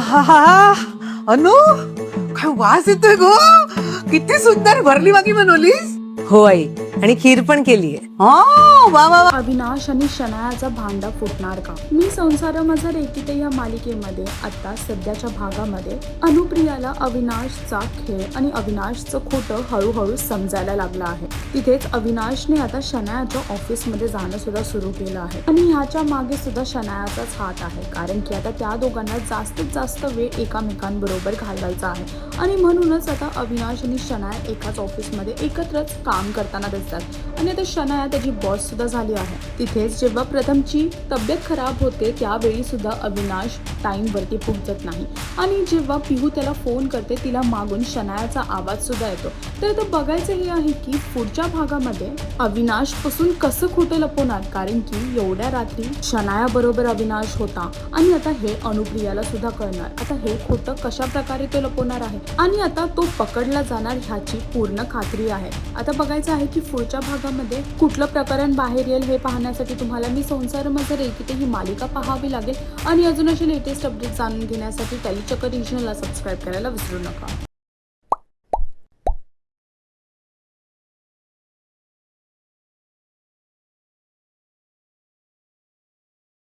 आहा, अनु काय वास येतोय गो. किती सुंदर भरली वांगी बनवलीस. हो आई, आणि खीर पण केलीये. वा वा वा. अविनाश आणि शनायाचा भांडा फुटणार का? मी संसार माझा रेकीते या मालिकेमध्ये आता सध्याच्या भागामध्ये अनुप्रियाला अविनाशचा खेळ आणि अविनाशचं खोटं हळूहळू समजायला लागलं आहे. तिथेच अविनाशने आता शनायाच्या ऑफिसमध्ये जाणं सुद्धा सुरू केलं आहे आणि ह्याच्या मागे सुद्धा शनायाचाच हात आहे, कारण की आता त्या दोघांना जास्तीत जास्त वेळ एकामेकांबरोबर घालवायचा आहे आणि म्हणूनच आता अविनाश आणि शनाया एकाच ऑफिसमध्ये एकत्रच काम करताना दिसतात आणि आता शनाया त्याची बॉस सुद्धा झाली आहे. तिथेच जेव्हा प्रथमची तब्येत खराब होते त्यावेळी सुद्धा अविनाश टाइम वरती पोहोचत नाही आणि जेव्हा पिहू त्याला फोन करते तिला मागून शनायाचा आवाज सुद्धा येतो. तर आता बघायचं हे आहे की पुढच्या भागामध्ये अविनाश पासून कसं खोटं लपवणार, कारण की एवढ्या रात्री शनाया बरोबर अविनाश होता आणि आता हे अनुप्रियाला सुद्धा कळणार. आता हे खोटं कशा प्रकारे तो लपवणार आहे आणि आता तो पकडला जाणार ह्याची पूर्ण खात्री आहे. आता बघायचं आहे की पुढच्या भागामध्ये कुठलं प्रकरण बाहेर येईल हे पाहण्यासाठी तुम्हाला मी संसार माझा रेकीते ही मालिका पाहावी लागेल आणि अजून अशी लेटेस्ट अपडेट जाणून घेण्यासाठी टेलीचक्कर रिजनला सबस्क्राईब करायला विसरू नका.